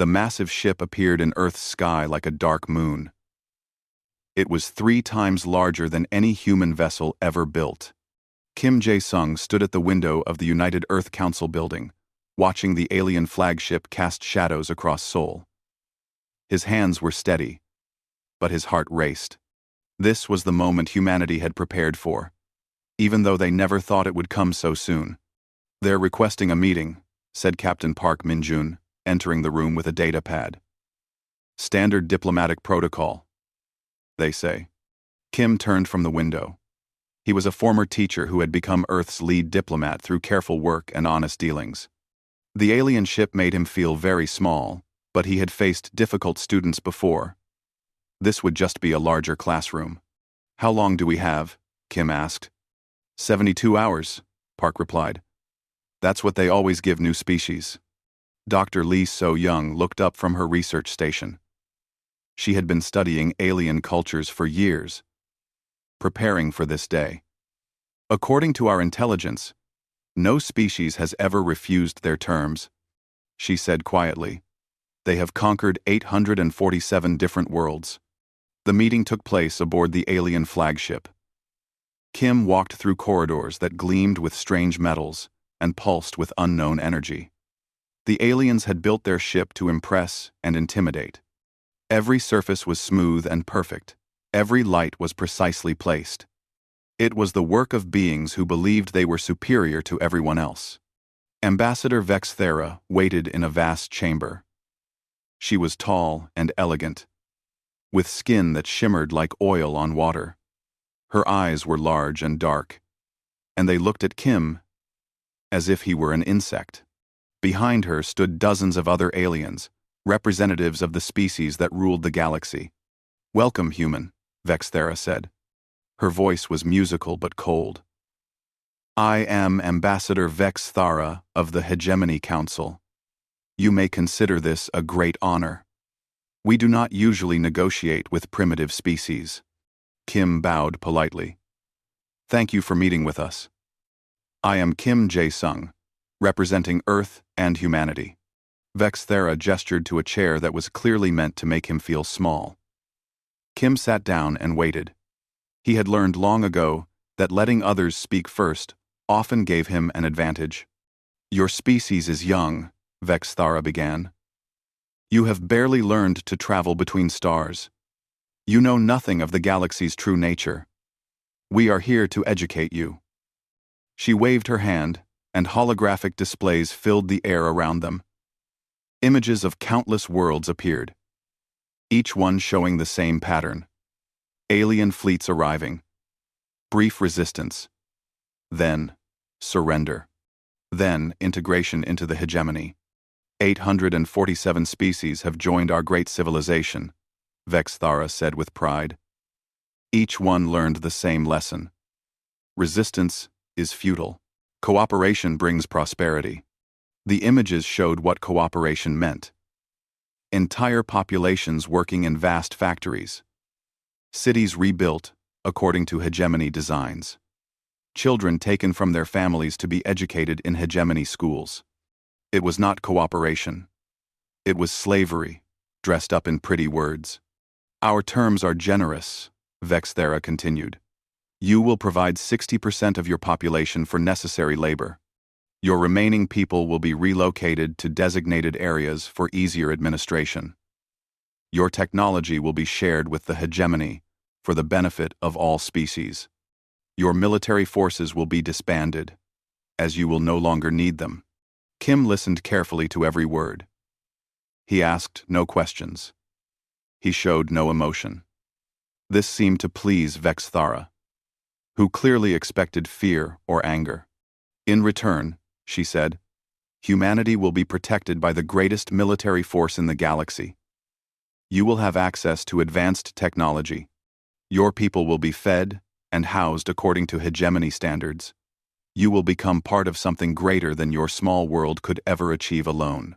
The massive ship appeared in Earth's sky like a dark moon. It was 3 times larger than any human vessel ever built. Kim Jae-sung stood at the window of the United Earth Council building, watching the alien flagship cast shadows across Seoul. His hands were steady, but his heart raced. This was the moment humanity had prepared for, even though they never thought it would come so soon. "They're requesting a meeting," said Captain Park Min-jun, entering the room with a data pad. "Standard diplomatic protocol, they say." Kim turned from the window. He was a former teacher who had become Earth's lead diplomat through careful work and honest dealings. The alien ship made him feel very small, but he had faced difficult students before. This would just be a larger classroom. "How long do we have?" Kim asked. 72 hours, Park replied. "That's what they always give new species." Dr. Lee So-young looked up from her research station. She had been studying alien cultures for years, preparing for this day. "According to our intelligence, no species has ever refused their terms," she said quietly. "They have conquered 847 different worlds." The meeting took place aboard the alien flagship. Kim walked through corridors that gleamed with strange metals and pulsed with unknown energy. The aliens had built their ship to impress and intimidate. Every surface was smooth and perfect. Every light was precisely placed. It was the work of beings who believed they were superior to everyone else. Ambassador Vex Thera waited in a vast chamber. She was tall and elegant, with skin that shimmered like oil on water. Her eyes were large and dark, and they looked at Kim as if he were an insect. Behind her stood dozens of other aliens, representatives of the species that ruled the galaxy. "Welcome, human," Vex Thera said. Her voice was musical but cold. "I am Ambassador Vex Thara of the Hegemony Council. You may consider this a great honor. We do not usually negotiate with primitive species." Kim bowed politely. "Thank you for meeting with us. I am Kim Jae-sung, representing Earth and humanity." Vex Thera gestured to a chair that was clearly meant to make him feel small. Kim sat down and waited. He had learned long ago that letting others speak first often gave him an advantage. "Your species is young," Vex Thara began. "You have barely learned to travel between stars. You know nothing of the galaxy's true nature. We are here to educate you." She waved her hand, and holographic displays filled the air around them. Images of countless worlds appeared, each one showing the same pattern. Alien fleets arriving. Brief resistance. Then, surrender. Then, integration into the hegemony. 847 species have joined our great civilization, Vex Thara said with pride. Each one learned the same lesson. Resistance is futile. Cooperation brings prosperity. The images showed what cooperation meant. Entire populations working in vast factories. Cities rebuilt according to hegemony designs. Children taken from their families to be educated in hegemony schools. It was not cooperation. It was slavery, dressed up in pretty words. "Our terms are generous," Vex Thera continued. "You will provide 60% of your population for necessary labor. Your remaining people will be relocated to designated areas for easier administration. Your technology will be shared with the hegemony for the benefit of all species. Your military forces will be disbanded, as you will no longer need them." Kim listened carefully to every word. He asked no questions. He showed no emotion. This seemed to please Vex Thara, who clearly expected fear or anger. "In return," she said, "humanity will be protected by the greatest military force in the galaxy. You will have access to advanced technology. Your people will be fed and housed according to hegemony standards. You will become part of something greater than your small world could ever achieve alone."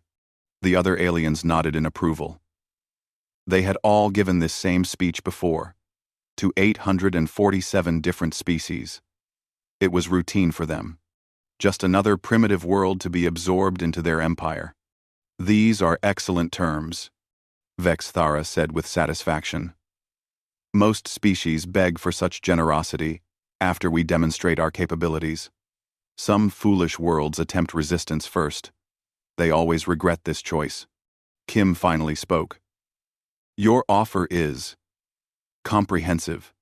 The other aliens nodded in approval. They had all given this same speech before, to 847 different species. It was routine for them. Just another primitive world to be absorbed into their empire. These are excellent terms, Vexthara said with satisfaction. Most species beg for such generosity after we demonstrate our capabilities. Some foolish worlds attempt resistance first. They always regret this choice. Kim finally spoke. Your offer is comprehensive.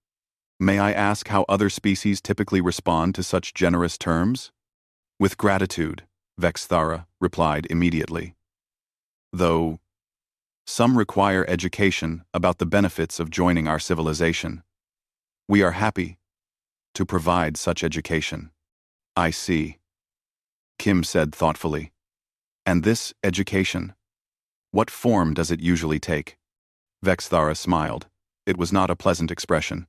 May I ask how other species typically respond to such generous terms? With gratitude, Vexthara replied immediately. Though some require education about the benefits of joining our civilization. We are happy to provide such education. I see, Kim said thoughtfully. And this education, what form does it usually take? Vexthara smiled. It was not a pleasant expression.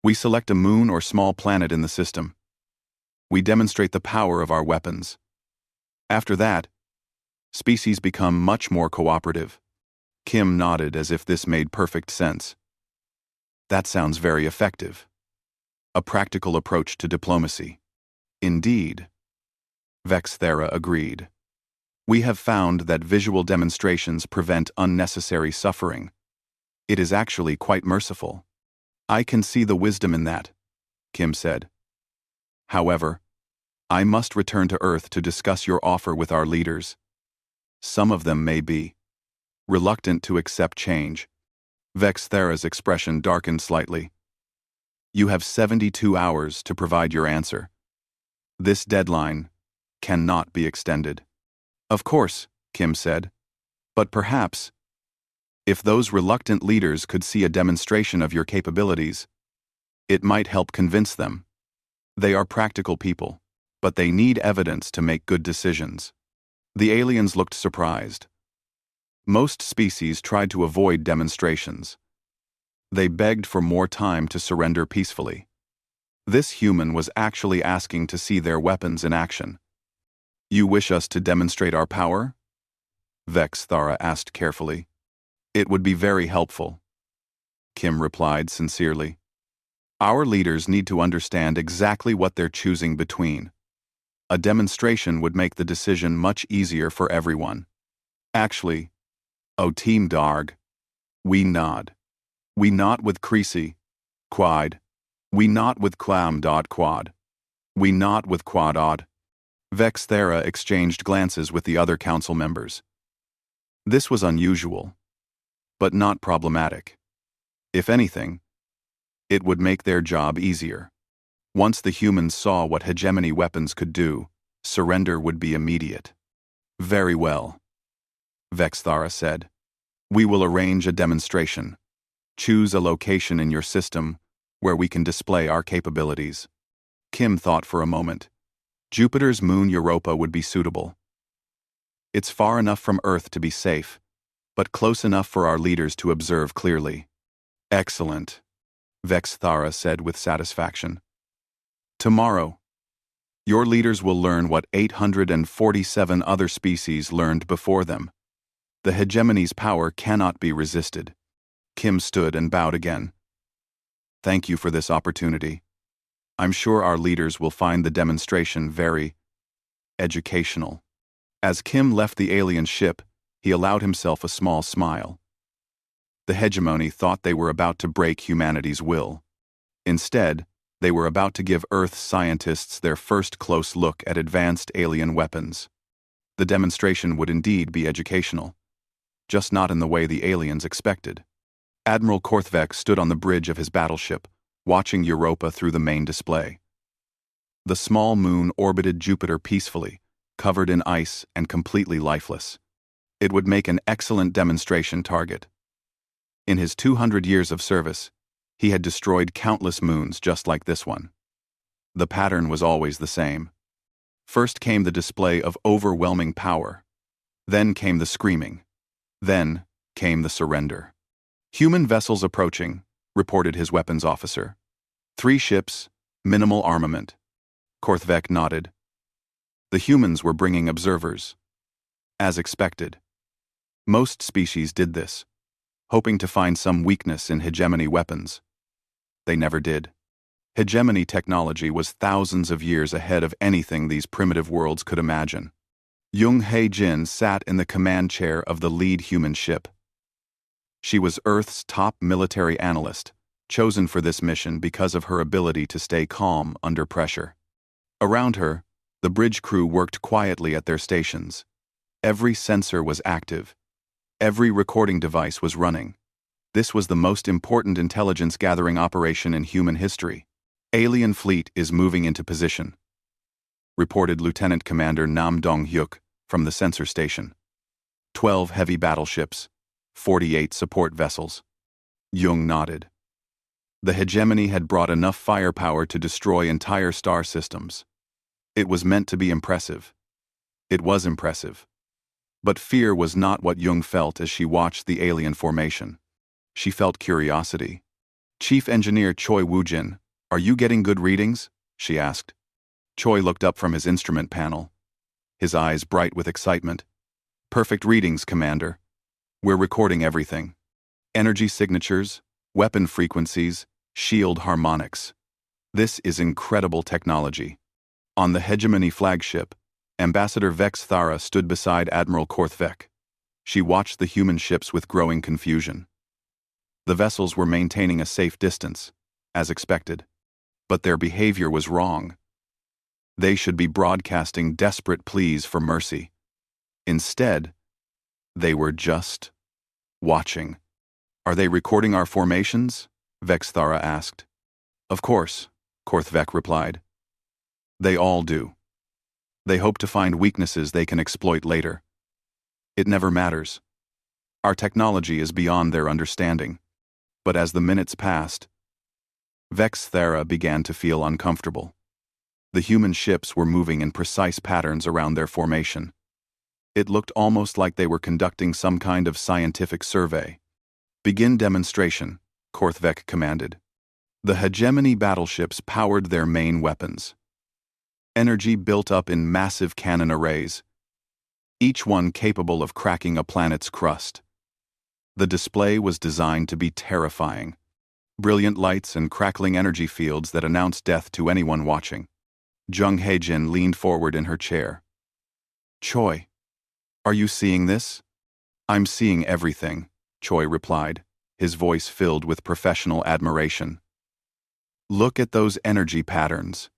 We select a moon or small planet in the system. We demonstrate the power of our weapons. After that, species become much more cooperative. Kim nodded as if this made perfect sense. That sounds very effective. A practical approach to diplomacy. Indeed. Vexthara agreed. We have found that visual demonstrations prevent unnecessary suffering. It is actually quite merciful. I can see the wisdom in that, Kim said. However, I must return to Earth to discuss your offer with our leaders. Some of them may be reluctant to accept change. Vexthara's expression darkened slightly. You have 72 hours to provide your answer. This deadline cannot be extended. Of course, Kim said, but perhaps, if those reluctant leaders could see a demonstration of your capabilities, it might help convince them. They are practical people, but they need evidence to make good decisions. The aliens looked surprised. Most species tried to avoid demonstrations. They begged for more time to surrender peacefully. This human was actually asking to see their weapons in action. You wish us to demonstrate our power? Vexthara asked carefully. It would be very helpful, Kim replied sincerely. Our leaders need to understand exactly what they're choosing between. A demonstration would make the decision much easier for everyone. Actually, O Team Darg, we nod. We not with Creasy, Quide. We not with Clam.Quad. We not with Quad-Odd. Vexthara exchanged glances with the other council members. This was unusual, but not problematic. If anything, it would make their job easier. Once the humans saw what hegemony weapons could do, surrender would be immediate. Very well, Vexthara said. We will arrange a demonstration. Choose a location in your system where we can display our capabilities. Kim thought for a moment. Jupiter's moon Europa would be suitable. It's far enough from Earth to be safe, but close enough for our leaders to observe clearly. Excellent, Vexthara said with satisfaction. Tomorrow, your leaders will learn what 847 other species learned before them. The hegemony's power cannot be resisted. Kim stood and bowed again. Thank you for this opportunity. I'm sure our leaders will find the demonstration very educational. As Kim left the alien ship, he allowed himself a small smile. The hegemony thought they were about to break humanity's will. Instead, they were about to give Earth's scientists their first close look at advanced alien weapons. The demonstration would indeed be educational, just not in the way the aliens expected. Admiral Korthvek stood on the bridge of his battleship, watching Europa through the main display. The small moon orbited Jupiter peacefully, covered in ice and completely lifeless. It would make an excellent demonstration target. In his 200 years of service, he had destroyed countless moons just like this one. The pattern was always the same. First came the display of overwhelming power. Then came the screaming. Then came the surrender. Human vessels approaching, reported his weapons officer. 3 ships, minimal armament. Korthvek nodded. The humans were bringing observers. As expected. Most species did this, hoping to find some weakness in hegemony weapons. They never did. Hegemony technology was thousands of years ahead of anything these primitive worlds could imagine. Jung Hae-jin sat in the command chair of the lead human ship. She was Earth's top military analyst, chosen for this mission because of her ability to stay calm under pressure. Around her, the bridge crew worked quietly at their stations. Every sensor was active. Every recording device was running. This was the most important intelligence-gathering operation in human history. Alien fleet is moving into position, reported Lieutenant Commander Nam Dong-hyuk from the sensor station. 12 heavy battleships, 48 support vessels. Jung nodded. The hegemony had brought enough firepower to destroy entire star systems. It was meant to be impressive. It was impressive. But fear was not what Jung felt as she watched the alien formation. She felt curiosity. Chief Engineer Choi Woo-jin, "Are you getting good readings?" she asked. Choi looked up from his instrument panel, his eyes bright with excitement. "Perfect readings, Commander. We're recording everything. Energy signatures, weapon frequencies, shield harmonics. This is incredible technology." On the Hegemony flagship, Ambassador Vex Thara stood beside Admiral Korthvek. She watched the human ships with growing confusion. The vessels were maintaining a safe distance, as expected. But their behavior was wrong. They should be broadcasting desperate pleas for mercy. Instead, they were just watching. "Are they recording our formations?" Vex Thara asked. "Of course," Korthvek replied. "They all do. They hope to find weaknesses they can exploit later. It never matters. Our technology is beyond their understanding." But as the minutes passed, Vex Thara began to feel uncomfortable. The human ships were moving in precise patterns around their formation. It looked almost like they were conducting some kind of scientific survey. "Begin demonstration," Korthvek commanded. The hegemony battleships powered their main weapons. Energy built up in massive cannon arrays, each one capable of cracking a planet's crust. The display was designed to be terrifying. Brilliant lights and crackling energy fields that announced death to anyone watching. Jung Hae-jin leaned forward in her chair. "Choi, are you seeing this?" "I'm seeing everything," Choi replied, his voice filled with professional admiration. "Look at those energy patterns.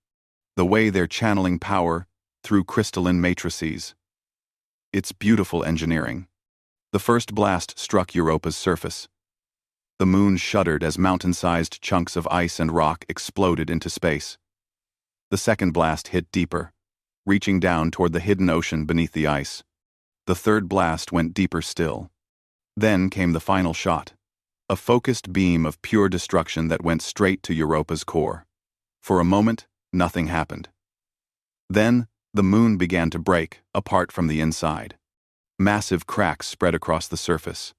The way they're channeling power through crystalline matrices. It's beautiful engineering." The first blast struck Europa's surface. The moon shuddered as mountain-sized chunks of ice and rock exploded into space. The second blast hit deeper, reaching down toward the hidden ocean beneath the ice. The third blast went deeper still. Then came the final shot, a focused beam of pure destruction that went straight to Europa's core. For a moment, nothing happened. Then, the moon began to break, apart from the inside. Massive cracks spread across the surface.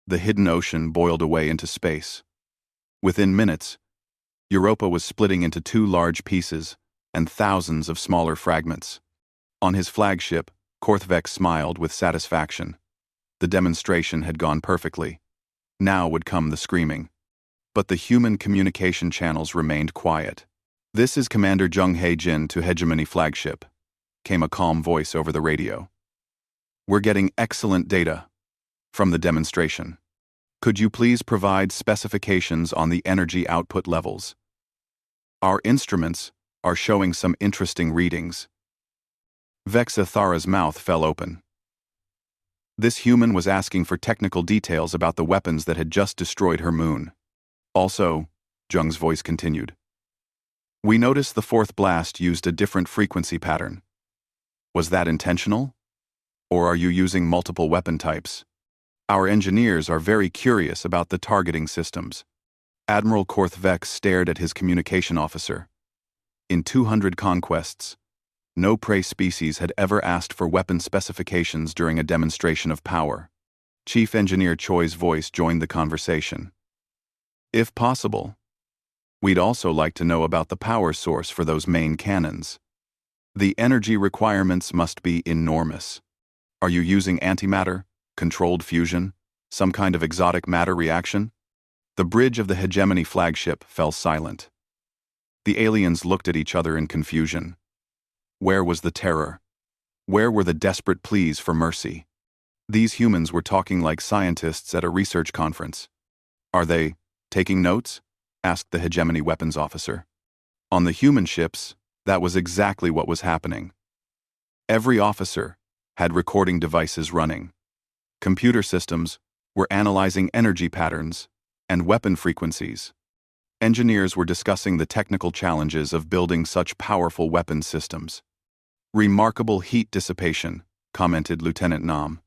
The hidden ocean boiled away into space. Within minutes, Europa was splitting into two large pieces and thousands of smaller fragments. On his flagship, Korthvek smiled with satisfaction. The demonstration had gone perfectly. Now would come the screaming. But the human communication channels remained quiet. "This is Commander Jung Hae-jin to Hegemony flagship," came a calm voice over the radio. "We're getting excellent data from the demonstration. Could you please provide specifications on the energy output levels? Our instruments are showing some interesting readings." Vex Thara's mouth fell open. This human was asking for technical details about the weapons that had just destroyed her moon. "Also," Jung's voice continued, "we noticed the fourth blast used a different frequency pattern. Was that intentional? Or are you using multiple weapon types? Our engineers are very curious about the targeting systems." Admiral Korthvek stared at his communication officer. In 200 conquests, no prey species had ever asked for weapon specifications during a demonstration of power. Chief Engineer Choi's voice joined the conversation. "If possible, we'd also like to know about the power source for those main cannons. The energy requirements must be enormous. Are you using antimatter, controlled fusion, some kind of exotic matter reaction?" The bridge of the Hegemony flagship fell silent. The aliens looked at each other in confusion. Where was the terror? Where were the desperate pleas for mercy? These humans were talking like scientists at a research conference. Are they taking notes? Asked the hegemony weapons officer. On the human ships, that was exactly what was happening. Every officer had recording devices running. Computer systems were analyzing energy patterns and weapon frequencies. Engineers were discussing the technical challenges of building such powerful weapon systems. Remarkable heat dissipation, commented Lieutenant Nam.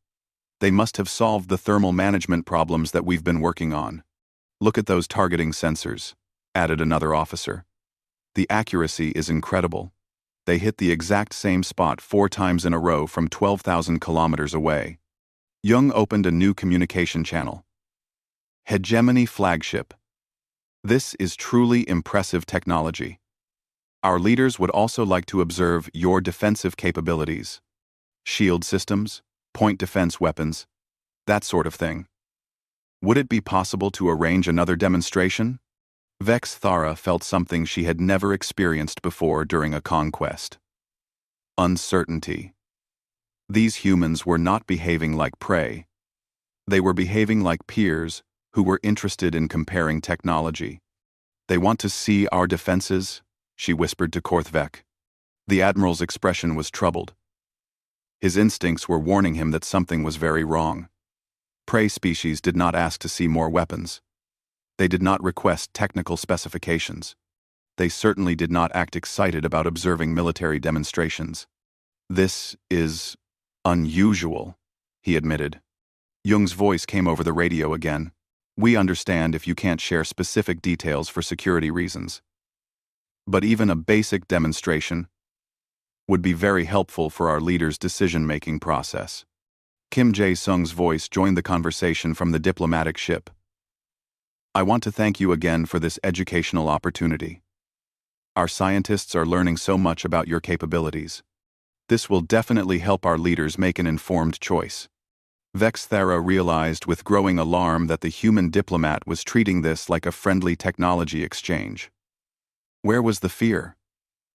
They must have solved the thermal management problems that we've been working on. Look at those targeting sensors, added another officer. The accuracy is incredible. They hit the exact same spot 4 times in a row from 12,000 kilometers away. Jung opened a new communication channel. Hegemony flagship. This is truly impressive technology. Our leaders would also like to observe your defensive capabilities. Shield systems, point defense weapons, that sort of thing. Would it be possible to arrange another demonstration? Vex Thara felt something she had never experienced before during a conquest. Uncertainty. These humans were not behaving like prey. They were behaving like peers who were interested in comparing technology. They want to see our defenses, she whispered to Korthvek. The admiral's expression was troubled. His instincts were warning him that something was very wrong. Prey species did not ask to see more weapons. They did not request technical specifications. They certainly did not act excited about observing military demonstrations. This is unusual, he admitted. Jung's voice came over the radio again. We understand if you can't share specific details for security reasons. But even a basic demonstration would be very helpful for our leaders' decision-making process. Kim Jae-sung's voice joined the conversation from the diplomatic ship. I want to thank you again for this educational opportunity. Our scientists are learning so much about your capabilities. This will definitely help our leaders make an informed choice. Vex Thara realized with growing alarm that the human diplomat was treating this like a friendly technology exchange. Where was the fear?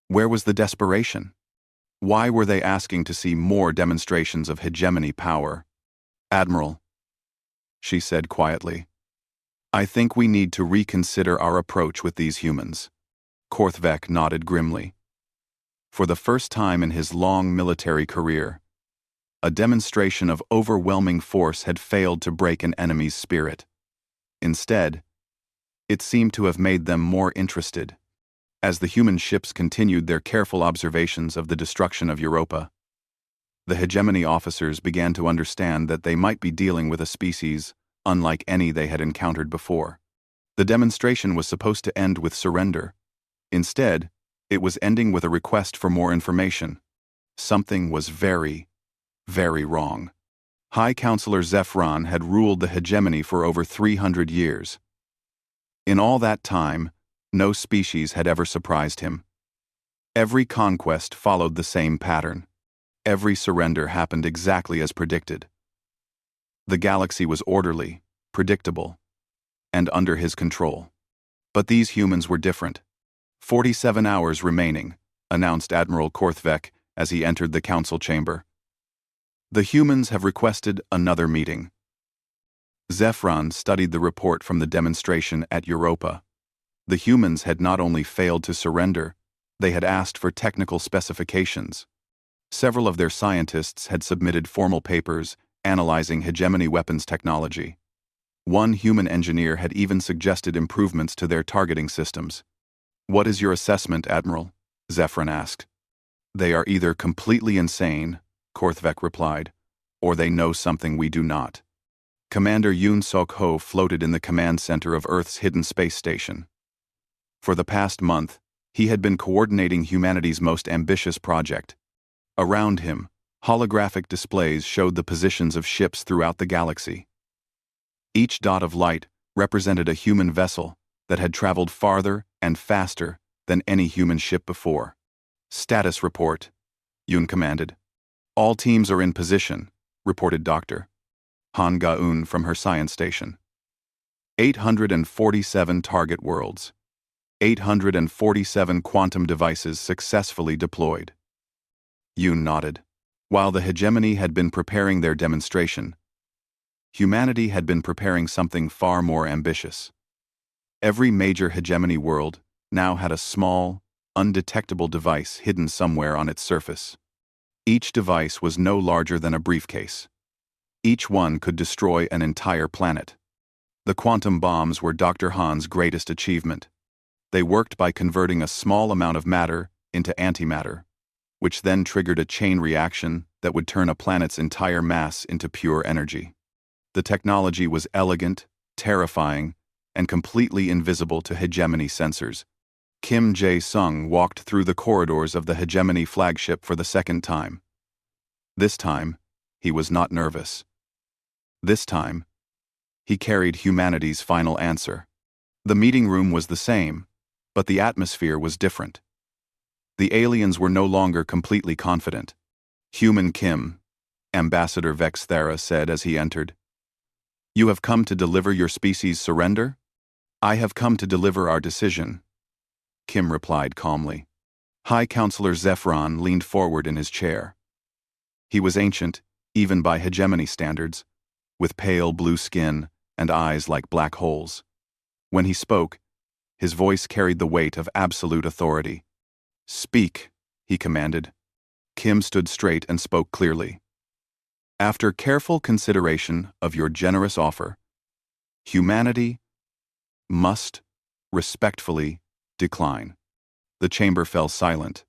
Where was the desperation? Why were they asking to see more demonstrations of hegemony power? Admiral, she said quietly, I think we need to reconsider our approach with these humans. Korthvek nodded grimly. For the first time in his long military career, a demonstration of overwhelming force had failed to break an enemy's spirit. Instead, it seemed to have made them more interested. As the human ships continued their careful observations of the destruction of Europa, the hegemony officers began to understand that they might be dealing with a species unlike any they had encountered before. The demonstration was supposed to end with surrender. Instead, it was ending with a request for more information. Something was very wrong. High Counselor Zephron had ruled the hegemony for over 300 years. In all that time, no species had ever surprised him. Every conquest followed the same pattern. Every surrender happened exactly as predicted. The galaxy was orderly, predictable, and under his control. But these humans were different. 47 hours remaining, announced Admiral Korthvek as he entered the council chamber. The humans have requested another meeting. Zephron studied the report from the demonstration at Europa. The humans had not only failed to surrender, they had asked for technical specifications. Several of their scientists had submitted formal papers analyzing hegemony weapons technology. One human engineer had even suggested improvements to their targeting systems. What is your assessment, Admiral? Zephron asked. They are either completely insane, Korthvek replied, or they know something we do not. Commander Yoon Sok-ho floated in the command center of Earth's hidden space station. For the past month, he had been coordinating humanity's most ambitious project. Around him, holographic displays showed the positions of ships throughout the galaxy. Each dot of light represented a human vessel that had traveled farther and faster than any human ship before. Status report, Yoon commanded. All teams are in position, reported Dr. Han Ga-eun from her science station. 847 target worlds. 847 quantum devices successfully deployed. Yoon nodded. While the hegemony had been preparing their demonstration, humanity had been preparing something far more ambitious. Every major hegemony world now had a small, undetectable device hidden somewhere on its surface. Each device was no larger than a briefcase. Each one could destroy an entire planet. The quantum bombs were Dr. Han's greatest achievement. They worked by converting a small amount of matter into antimatter, which then triggered a chain reaction that would turn a planet's entire mass into pure energy. The technology was elegant, terrifying, and completely invisible to hegemony sensors. Kim Jae-sung walked through the corridors of the hegemony flagship for the second time. This time, he was not nervous. This time, he carried humanity's final answer. The meeting room was the same, but the atmosphere was different. The aliens were no longer completely confident. "Human Kim," Ambassador Vex Thera said as he entered. "You have come to deliver your species' surrender?" "I have come to deliver our decision," Kim replied calmly. High Counselor Zephron leaned forward in his chair. He was ancient, even by hegemony standards, with pale blue skin and eyes like black holes. When he spoke, his voice carried the weight of absolute authority. "Speak," he commanded. Kim stood straight and spoke clearly. "After careful consideration of your generous offer, humanity must respectfully decline." The chamber fell silent.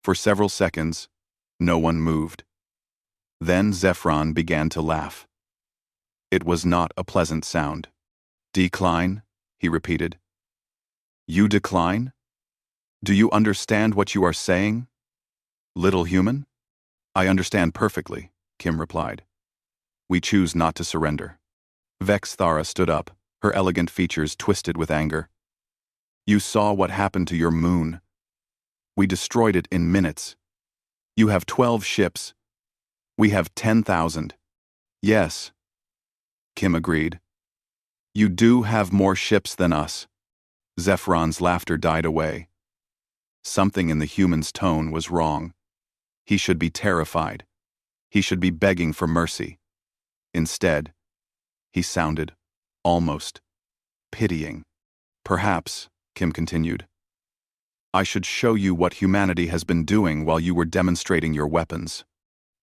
For several seconds, no one moved. Then Zephron began to laugh. It was not a pleasant sound. "Decline?" he repeated. "You decline? Do you understand what you are saying, little human?" "I understand perfectly," Kim replied. "We choose not to surrender." Vex Thara stood up, her elegant features twisted with anger. "You saw what happened to your moon. We destroyed it in minutes. You have 12 ships. We have 10,000. "Yes," Kim agreed. "You do have more ships than us." Zephron's laughter died away. Something in the human's tone was wrong. He should be terrified. He should be begging for mercy. Instead, he sounded almost pitying. "Perhaps," Kim continued, "I should show you what humanity has been doing while you were demonstrating your weapons."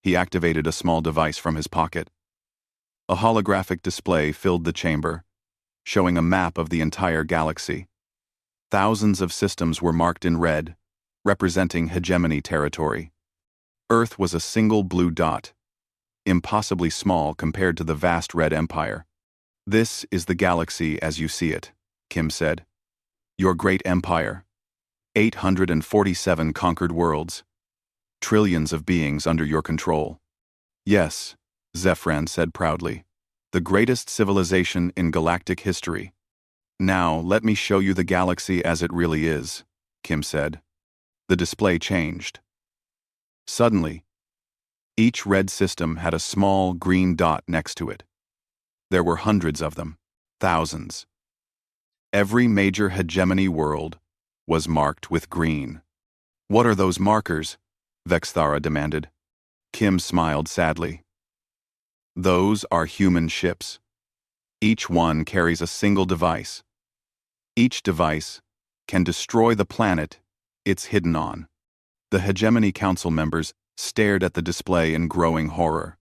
He activated a small device from his pocket. A holographic display filled the chamber, showing a map of the entire galaxy. Thousands of systems were marked in red, representing hegemony territory. Earth was a single blue dot, impossibly small compared to the vast red empire. "This is the galaxy as you see it," Kim said. "Your great empire. 847 conquered worlds. Trillions of beings under your control." "Yes," Zephran said proudly. "The greatest civilization in galactic history." "Now, let me show you the galaxy as it really is," Kim said. The display changed. Suddenly, each red system had a small green dot next to it. There were hundreds of them, thousands. Every major hegemony world was marked with green. "What are those markers?" Vex Thara demanded. Kim smiled sadly. "Those are human ships. Each one carries a single device. Each device can destroy the planet it's hidden on." The Hegemony Council members stared at the display in growing horror.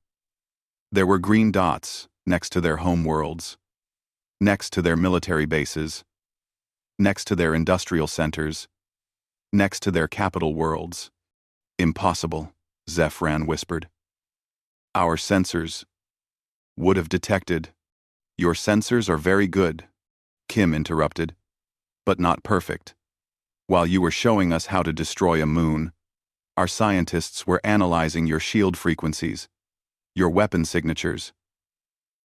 There were green dots next to their home worlds, next to their military bases, next to their industrial centers, next to their capital worlds. "Impossible," Zephran whispered. "Our sensors would have detected." "Your sensors are very good," Kim interrupted, "but not perfect. While you were showing us how to destroy a moon, our scientists were analyzing your shield frequencies, your weapon signatures,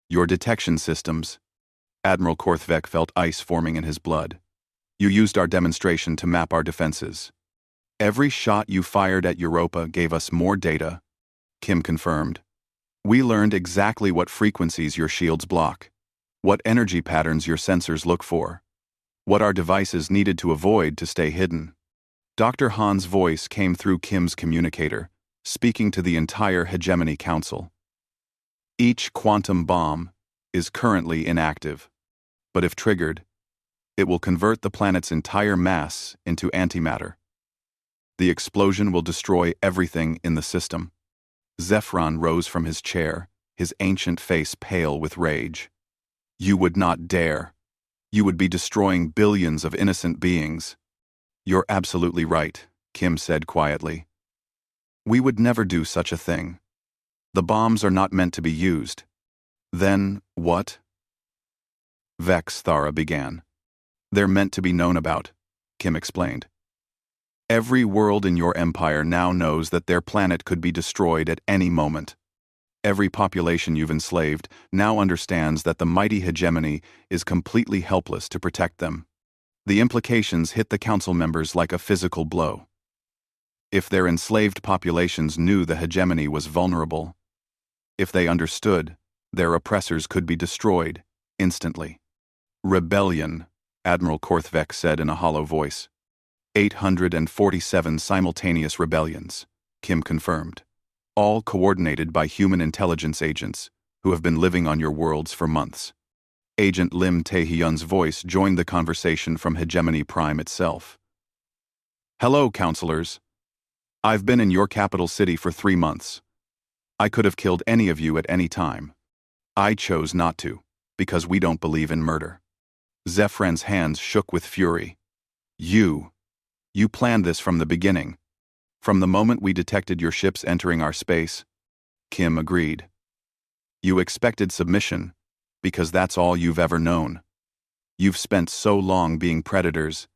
your detection systems." Admiral Korthvek felt ice forming in his blood. "You used our demonstration to map our defenses. Every shot you fired at Europa gave us more data," Kim confirmed. "We learned exactly what frequencies your shields block, what energy patterns your sensors look for, what our devices needed to avoid to stay hidden." Dr. Han's voice came through Kim's communicator, speaking to the entire Hegemony Council. Each quantum bomb is currently inactive, but if triggered, it will convert the planet's entire mass into antimatter. The explosion will destroy everything in the system. Zephron rose from his chair, his ancient face pale with rage. You would not dare. You would be destroying billions of innocent beings. You're absolutely right, Kim said quietly. We would never do such a thing. The bombs are not meant to be used. Then, what? Vex Thara began. They're meant to be known about, Kim explained. Every world in your empire now knows that their planet could be destroyed at any moment. Every population you've enslaved now understands that the mighty hegemony is completely helpless to protect them. The implications hit the council members like a physical blow. If their enslaved populations knew the hegemony was vulnerable, if they understood, their oppressors could be destroyed instantly. Rebellion, Admiral Korthvek said in a hollow voice. 847 simultaneous rebellions, Kim confirmed, all coordinated by human intelligence agents who have been living on your worlds for months. Agent Lim Tae-hyun's voice joined the conversation from Hegemony Prime itself. Hello, counselors. I've been in your capital city for 3 months. I could have killed any of you at any time. I chose not to, because we don't believe in murder. Zephran's hands shook with fury. You planned this from the beginning. From the moment we detected your ships entering our space, Kim agreed. You expected submission, because that's all you've ever known. You've spent so long being predators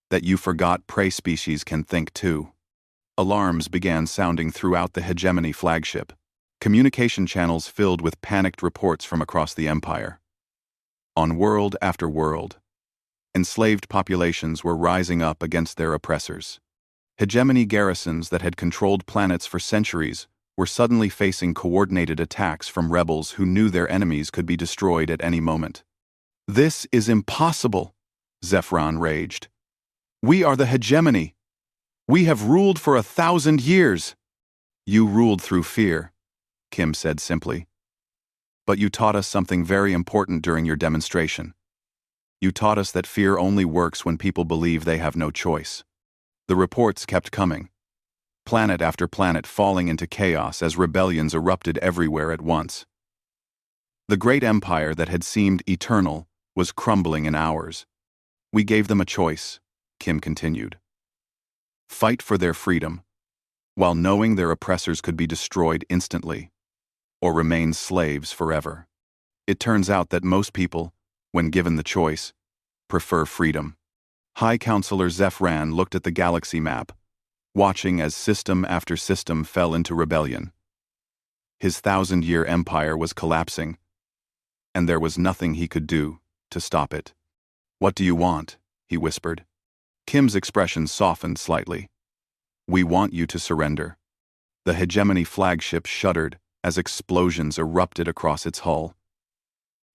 that you forgot prey species can think too. Alarms began sounding throughout the Hegemony flagship, communication channels filled with panicked reports from across the Empire. On world after world, enslaved populations were rising up against their oppressors. Hegemony garrisons that had controlled planets for centuries were suddenly facing coordinated attacks from rebels who knew their enemies could be destroyed at any moment. This is impossible, Zephron raged. We are the Hegemony. We have ruled for 1,000 years. You ruled through fear, Kim said simply. But you taught us something very important during your demonstration. You taught us that fear only works when people believe they have no choice. The reports kept coming, planet after planet falling into chaos as rebellions erupted everywhere at once. The great empire that had seemed eternal was crumbling in hours. We gave them a choice, Kim continued. Fight for their freedom, while knowing their oppressors could be destroyed instantly, or remain slaves forever. It turns out that most people, when given the choice, prefer freedom. High Counselor Zephran looked at the galaxy map, watching as system after system fell into rebellion. His 1,000-year empire was collapsing, and there was nothing he could do to stop it. What do you want? He whispered. Kim's expression softened slightly. We want you to surrender. The Hegemony flagship shuddered as explosions erupted across its hull.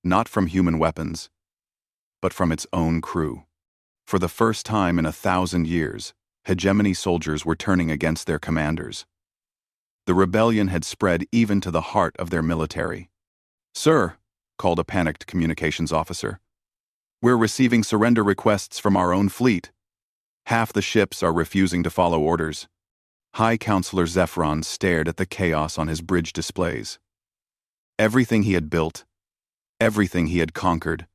Not from human weapons, but from its own crew. For the first time in 1,000 years, Hegemony soldiers were turning against their commanders. The rebellion had spread even to the heart of their military. Sir, called a panicked communications officer, we're receiving surrender requests from our own fleet. Half the ships are refusing to follow orders. High Counselor Zephron stared at the chaos on his bridge displays. Everything he had built, everything he had conquered,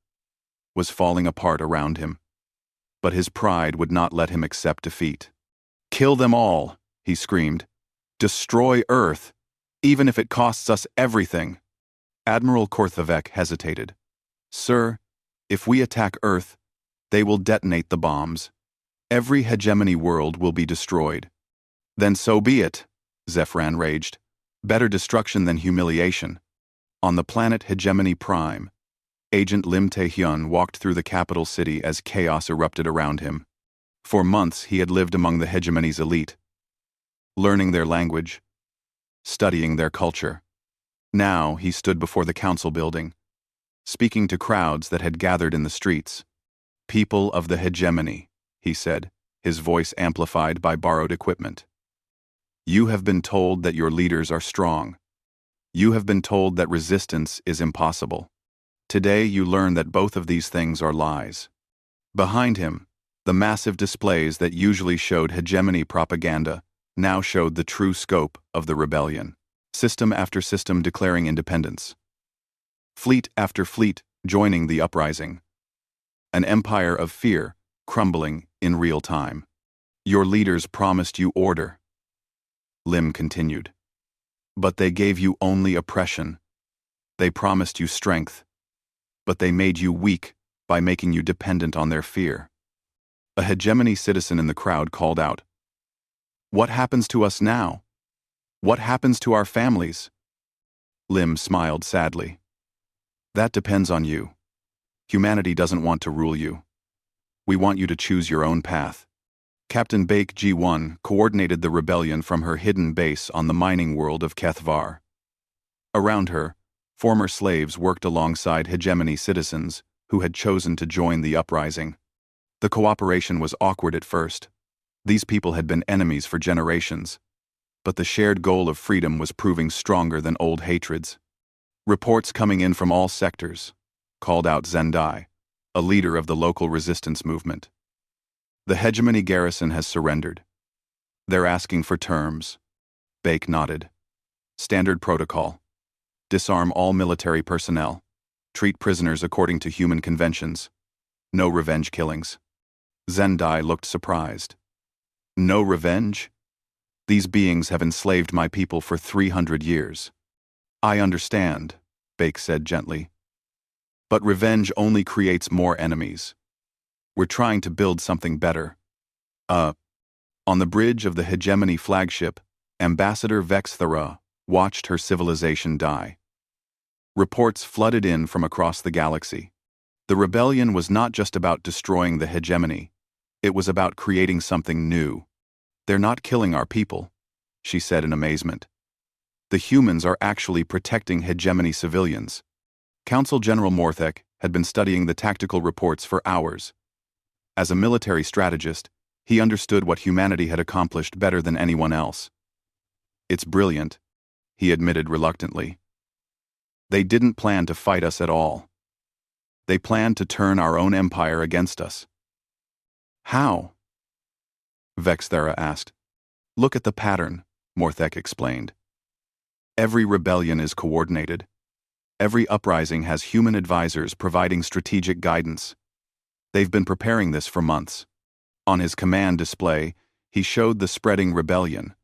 was falling apart around him. But his pride would not let him accept defeat. Kill them all, he screamed. Destroy Earth, even if it costs us everything. Admiral Korthvek hesitated. Sir, if we attack Earth, they will detonate the bombs. Every Hegemony world will be destroyed. Then so be it, Zephran raged. Better destruction than humiliation. On the planet Hegemony Prime, Agent Lim Tae-hyun walked through the capital city as chaos erupted around him. For months he had lived among the Hegemony's elite, learning their language, studying their culture. Now he stood before the council building, speaking to crowds that had gathered in the streets. People of the Hegemony, he said, his voice amplified by borrowed equipment. You have been told that your leaders are strong. You have been told that resistance is impossible. Today you learn that both of these things are lies. Behind him, the massive displays that usually showed hegemony propaganda now showed the true scope of the rebellion. System after system declaring independence. Fleet after fleet joining the uprising. An empire of fear crumbling in real time. Your leaders promised you order. Lim continued. But they gave you only oppression. They promised you strength. But they made you weak by making you dependent on their fear. A hegemony citizen in the crowd called out, "What happens to us now? What happens to our families?" Lim smiled sadly. That depends on you. Humanity doesn't want to rule you. We want you to choose your own path. Captain Baek Ji-won coordinated the rebellion from her hidden base on the mining world of Kethvar. Around her, former slaves worked alongside hegemony citizens who had chosen to join the uprising. The cooperation was awkward at first. These people had been enemies for generations, but the shared goal of freedom was proving stronger than old hatreds. Reports coming in from all sectors called out Zendai, a leader of the local resistance movement. The hegemony garrison has surrendered. They're asking for terms. Baek nodded. Standard protocol. Disarm all military personnel. Treat prisoners according to human conventions. No revenge killings. Zendai looked surprised. No revenge? These beings have enslaved my people for 300 years. I understand, Baek said gently. But revenge only creates more enemies. We're trying to build something better. On the bridge of the hegemony flagship, Ambassador Vexthara watched her civilization die. Reports flooded in from across the galaxy. The rebellion was not just about destroying the hegemony. It was about creating something new. They're not killing our people, she said in amazement. The humans are actually protecting hegemony civilians. Council General Morthek had been studying the tactical reports for hours. As a military strategist, he understood what humanity had accomplished better than anyone else. It's brilliant, he admitted reluctantly. They didn't plan to fight us at all. They planned to turn our own empire against us. How? Vexthara asked. Look at the pattern, Morthek explained. Every rebellion is coordinated. Every uprising has human advisors providing strategic guidance. They've been preparing this for months. On his command display, he showed the spreading rebellion.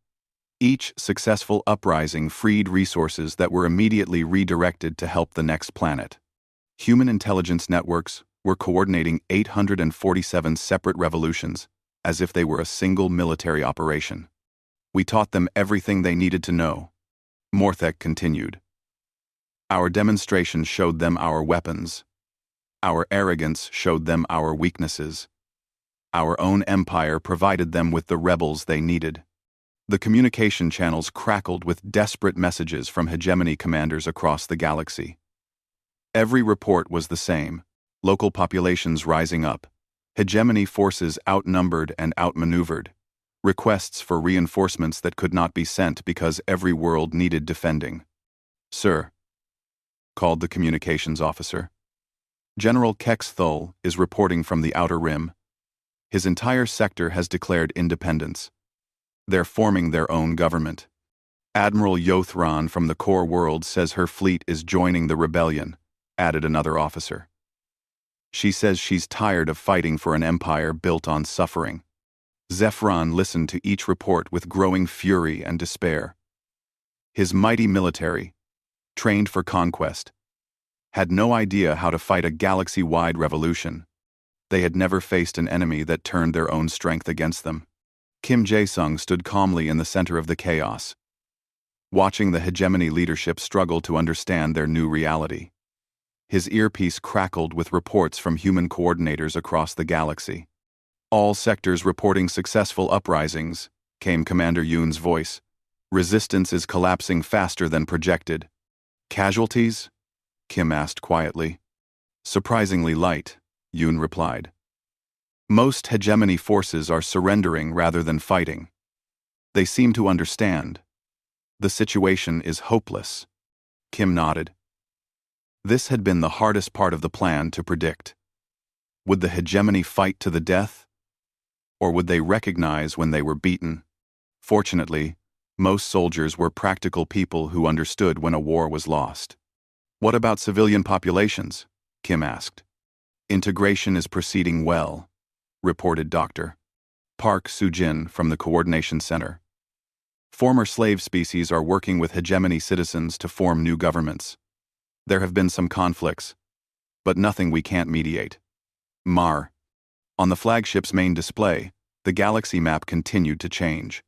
Each successful uprising freed resources that were immediately redirected to help the next planet. Human intelligence networks were coordinating 847 separate revolutions, as if they were a single military operation. We taught them everything they needed to know. Morthek continued. Our demonstration showed them our weapons. Our arrogance showed them our weaknesses. Our own empire provided them with the rebels they needed. The communication channels crackled with desperate messages from hegemony commanders across the galaxy. Every report was the same: local populations rising up, hegemony forces outnumbered and outmaneuvered, requests for reinforcements that could not be sent because every world needed defending. Sir, called the communications officer. General Kex Thul is reporting from the Outer Rim. His entire sector has declared independence. They're forming their own government. Admiral Yothran from the Core World says her fleet is joining the rebellion, added another officer. She says she's tired of fighting for an empire built on suffering. Zephron listened to each report with growing fury and despair. His mighty military, trained for conquest, had no idea how to fight a galaxy-wide revolution. They had never faced an enemy that turned their own strength against them. Kim Jae-sung stood calmly in the center of the chaos, watching the hegemony leadership struggle to understand their new reality. His earpiece crackled with reports from human coordinators across the galaxy. All sectors reporting successful uprisings, came Commander Yoon's voice. Resistance is collapsing faster than projected. Casualties? Kim asked quietly. Surprisingly light, Yoon replied. Most hegemony forces are surrendering rather than fighting. They seem to understand. The situation is hopeless. Kim nodded. This had been the hardest part of the plan to predict. Would the hegemony fight to the death? Or would they recognize when they were beaten? Fortunately, most soldiers were practical people who understood when a war was lost. What about civilian populations? Kim asked. Integration is proceeding well, reported Dr. Park Soo-jin from the Coordination Center. Former slave species are working with hegemony citizens to form new governments. There have been some conflicts, but nothing we can't mediate. Mar. On the flagship's main display, the galaxy map continued to change.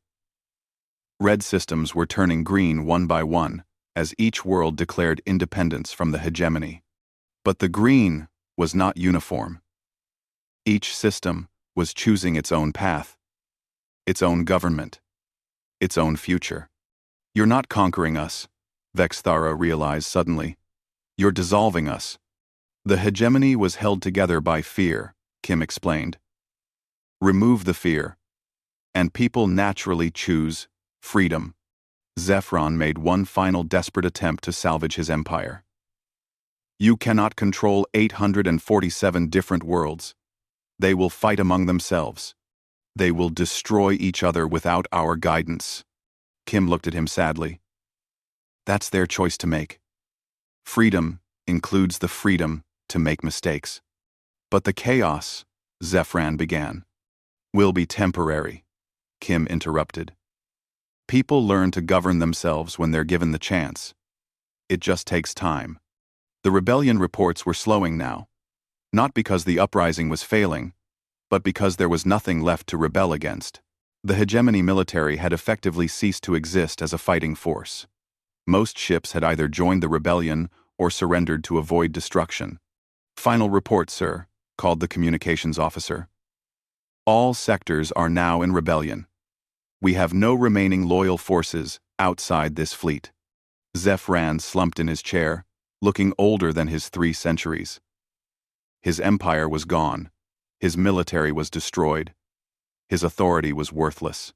Red systems were turning green one by one as each world declared independence from the hegemony. But the green was not uniform. Each system was choosing its own path, its own government, its own future. You're not conquering us, Vexthara realized suddenly. You're dissolving us. The hegemony was held together by fear, Kim explained. Remove the fear, and people naturally choose freedom. Zephyron made one final desperate attempt to salvage his empire. You cannot control 847 different worlds. They will fight among themselves. They will destroy each other without our guidance. Kim looked at him sadly. That's their choice to make. Freedom includes the freedom to make mistakes. But the chaos, Zephyron began, will be temporary, Kim interrupted. People learn to govern themselves when they're given the chance. It just takes time. The rebellion reports were slowing now, not because the uprising was failing, but because there was nothing left to rebel against. The hegemony military had effectively ceased to exist as a fighting force. Most ships had either joined the rebellion or surrendered to avoid destruction. Final report, sir, called the communications officer. All sectors are now in rebellion. We have no remaining loyal forces outside this fleet. Zephyron slumped in his chair, looking older than his 3 centuries. His empire was gone. His military was destroyed. His authority was worthless.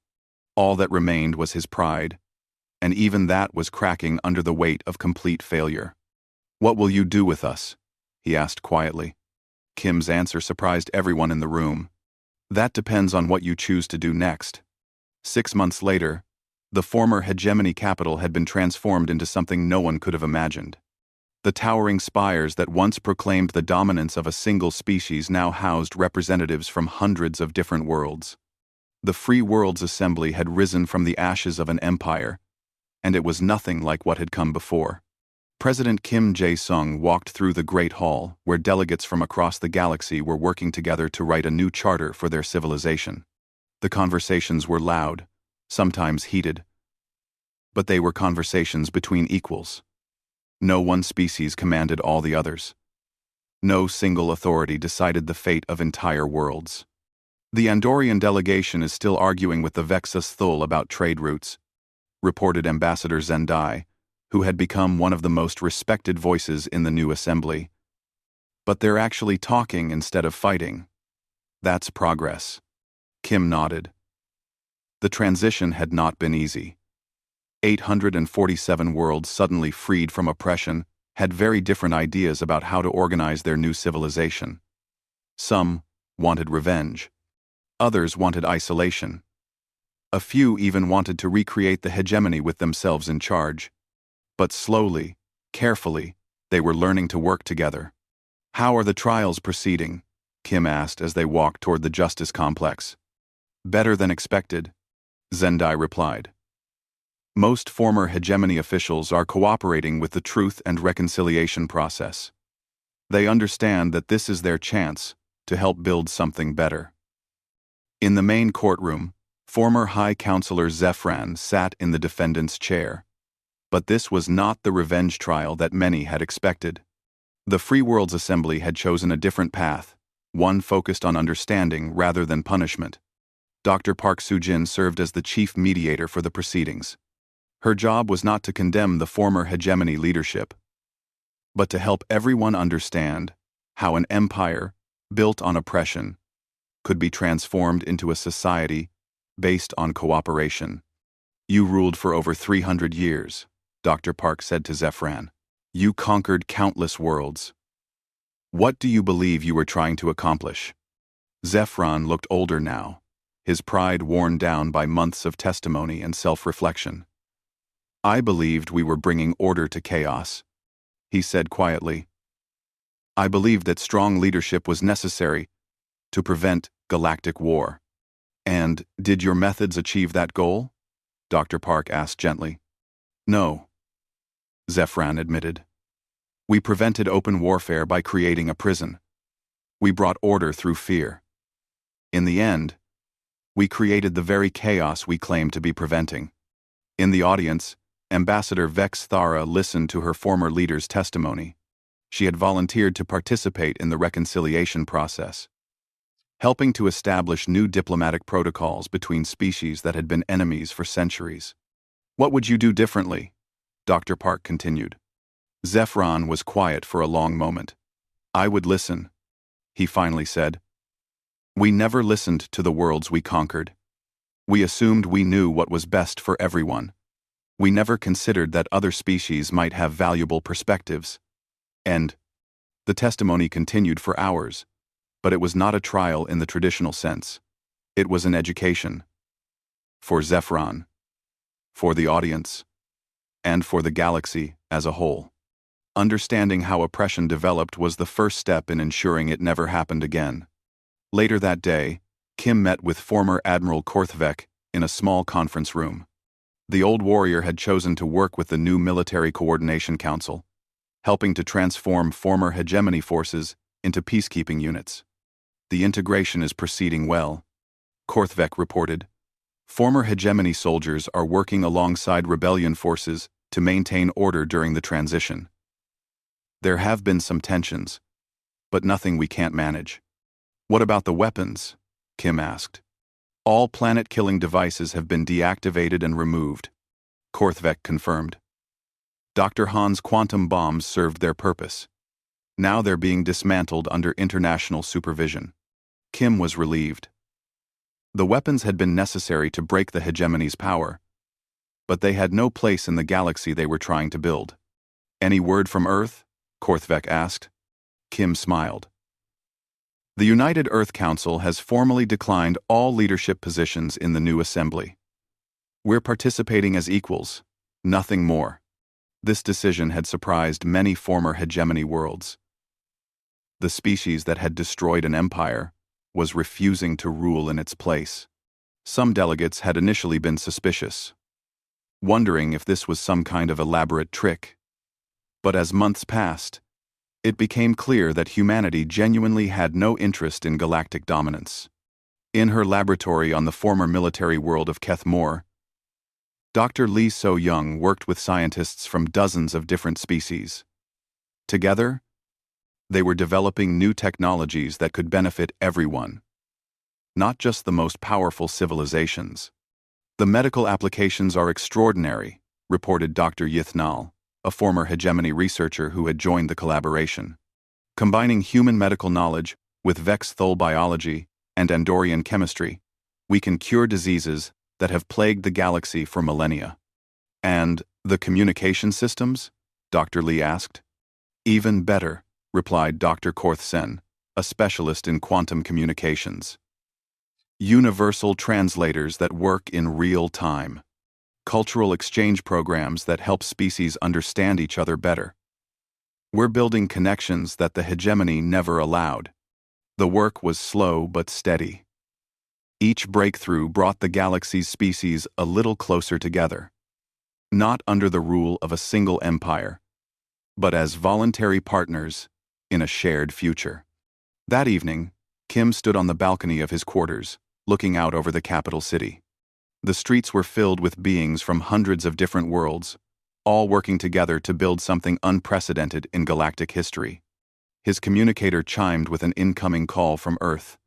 All that remained was his pride, and even that was cracking under the weight of complete failure. What will you do with us? He asked quietly. Kim's answer surprised everyone in the room. That depends on what you choose to do next. 6 months later, the former hegemony capital had been transformed into something no one could have imagined. The towering spires that once proclaimed the dominance of a single species now housed representatives from hundreds of different worlds. The Free Worlds Assembly had risen from the ashes of an empire, and it was nothing like what had come before. President Kim Jae-sung walked through the Great Hall, where delegates from across the galaxy were working together to write a new charter for their civilization. The conversations were loud, sometimes heated, but they were conversations between equals. No one species commanded all the others. No single authority decided the fate of entire worlds. The Andorian delegation is still arguing with the Vexus Thul about trade routes, reported Ambassador Zendai, who had become one of the most respected voices in the new assembly. But they're actually talking instead of fighting. That's progress. Kim nodded. The transition had not been easy. 847 worlds suddenly freed from oppression had very different ideas about how to organize their new civilization. Some wanted revenge. Others wanted isolation. A few even wanted to recreate the hegemony with themselves in charge. But slowly, carefully, they were learning to work together. How are the trials proceeding? Kim asked as they walked toward the Justice Complex. Better than expected, Zendai replied. Most former hegemony officials are cooperating with the Truth and Reconciliation process. They understand that this is their chance to help build something better. In the main courtroom, former High Counselor Zephyron sat in the defendant's chair. But this was not the revenge trial that many had expected. The Free Worlds Assembly had chosen a different path, one focused on understanding rather than punishment. Dr. Park Soo-jin served as the chief mediator for the proceedings. Her job was not to condemn the former hegemony leadership, but to help everyone understand how an empire built on oppression could be transformed into a society based on cooperation. You ruled for over 300 years, Dr. Park said to Zephran. You conquered countless worlds. What do you believe you were trying to accomplish? Zephran looked older now, his pride worn down by months of testimony and self-reflection. I believed we were bringing order to chaos, he said quietly. I believed that strong leadership was necessary to prevent galactic war. And did your methods achieve that goal? Dr. Park asked gently. No, Zephran admitted. We prevented open warfare by creating a prison. We brought order through fear. In the end, we created the very chaos we claimed to be preventing. In the audience, Ambassador Vex Thara listened to her former leader's testimony. She had volunteered to participate in the reconciliation process, helping to establish new diplomatic protocols between species that had been enemies for centuries. What would you do differently? Dr. Park continued. Zephran was quiet for a long moment. I would listen, he finally said. We never listened to the worlds we conquered. We assumed we knew what was best for everyone. We never considered that other species might have valuable perspectives. And the testimony continued for hours, but it was not a trial in the traditional sense. It was an education. For Zephran, for the audience, and for the galaxy as a whole. Understanding how oppression developed was the first step in ensuring it never happened again. Later that day, Kim met with former Admiral Korthvek in a small conference room. The old warrior had chosen to work with the new Military Coordination Council, helping to transform former hegemony forces into peacekeeping units. The integration is proceeding well, Korthvek reported. Former hegemony soldiers are working alongside rebellion forces to maintain order during the transition. There have been some tensions, but nothing we can't manage. What about the weapons? Kim asked. All planet-killing devices have been deactivated and removed, Korthvek confirmed. Dr. Han's quantum bombs served their purpose. Now they're being dismantled under international supervision. Kim was relieved. The weapons had been necessary to break the hegemony's power, but they had no place in the galaxy they were trying to build. Any word from Earth? Korthvek asked. Kim smiled. The United Earth Council has formally declined all leadership positions in the new assembly. We're participating as equals, nothing more. This decision had surprised many former hegemony worlds. The species that had destroyed an empire was refusing to rule in its place. Some delegates had initially been suspicious, wondering if this was some kind of elaborate trick. But as months passed, it became clear that humanity genuinely had no interest in galactic dominance. In her laboratory on the former military world of Kethmore, Dr. Lee So-young worked with scientists from dozens of different species. Together, they were developing new technologies that could benefit everyone, not just the most powerful civilizations. The medical applications are extraordinary, reported Dr. Yithnal, a former hegemony researcher who had joined the collaboration. Combining human medical knowledge with Vex-Thol biology and Andorian chemistry, we can cure diseases that have plagued the galaxy for millennia. And the communication systems? Dr. Lee asked. Even better, replied Dr. Korthsen, a specialist in quantum communications. Universal translators that work in real time. Cultural exchange programs that help species understand each other better. We're building connections that the hegemony never allowed. The work was slow but steady. Each breakthrough brought the galaxy's species a little closer together, not under the rule of a single empire, but as voluntary partners in a shared future. That evening, Kim stood on the balcony of his quarters, looking out over the capital city. The streets were filled with beings from hundreds of different worlds, all working together to build something unprecedented in galactic history. His communicator chimed with an incoming call from Earth.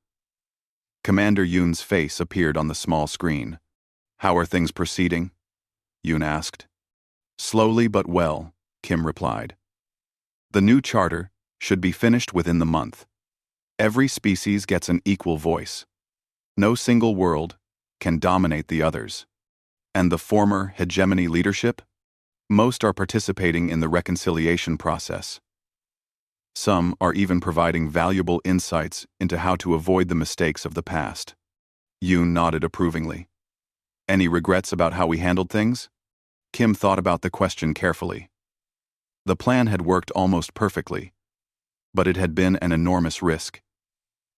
Commander Yoon's face appeared on the small screen. How are things proceeding? Yoon asked. Slowly but well, Kim replied. The new charter should be finished within the month. Every species gets an equal voice. No single world can dominate the others. And the former hegemony leadership? Most are participating in the reconciliation process. Some are even providing valuable insights into how to avoid the mistakes of the past. Yoon nodded approvingly. Any regrets about how we handled things? Kim thought about the question carefully. The plan had worked almost perfectly, but it had been an enormous risk.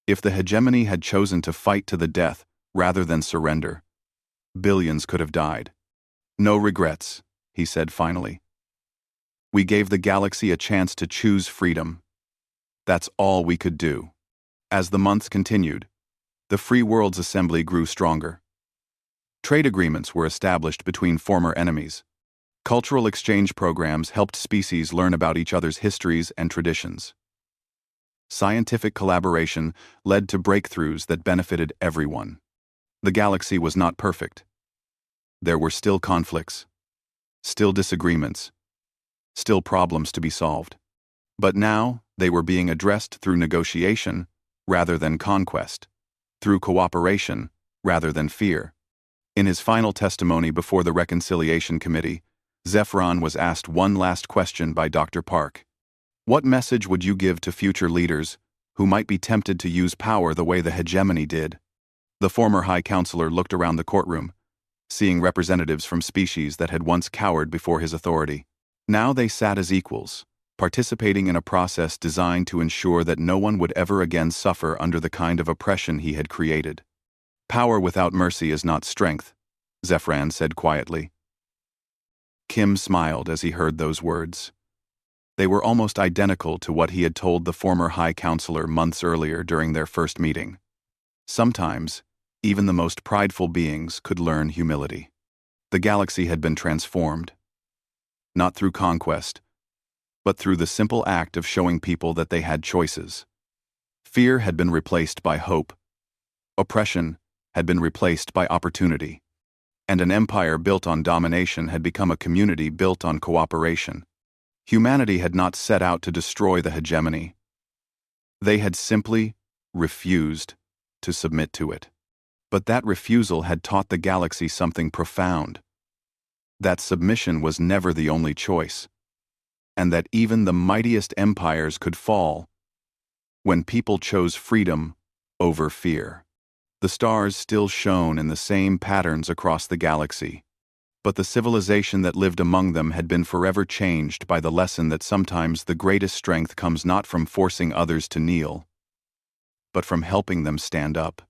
If the hegemony had chosen to fight to the death rather than surrender, billions could have died. No regrets, he said finally. We gave the galaxy a chance to choose freedom. That's all we could do. As the months continued, the Free Worlds Assembly grew stronger. Trade agreements were established between former enemies. Cultural exchange programs helped species learn about each other's histories and traditions. Scientific collaboration led to breakthroughs that benefited everyone. The galaxy was not perfect. There were still conflicts, still disagreements, still problems to be solved. But now, they were being addressed through negotiation rather than conquest, through cooperation rather than fear. In his final testimony before the Reconciliation Committee, Zephron was asked one last question by Dr. Park. What message would you give to future leaders who might be tempted to use power the way the hegemony did? The former High Counselor looked around the courtroom, seeing representatives from species that had once cowered before his authority. Now they sat as equals, participating in a process designed to ensure that no one would ever again suffer under the kind of oppression he had created. Power without mercy is not strength, Zephran said quietly. Kim smiled as he heard those words. They were almost identical to what he had told the former High Counselor months earlier during their first meeting. Sometimes, even the most prideful beings could learn humility. The galaxy had been transformed, not through conquest, but through the simple act of showing people that they had choices. Fear had been replaced by hope. Oppression had been replaced by opportunity. And an empire built on domination had become a community built on cooperation. Humanity had not set out to destroy the hegemony. They had simply refused to submit to it. But that refusal had taught the galaxy something profound. That submission was never the only choice, and that even the mightiest empires could fall when people chose freedom over fear. The stars still shone in the same patterns across the galaxy, but the civilization that lived among them had been forever changed by the lesson that sometimes the greatest strength comes not from forcing others to kneel, but from helping them stand up.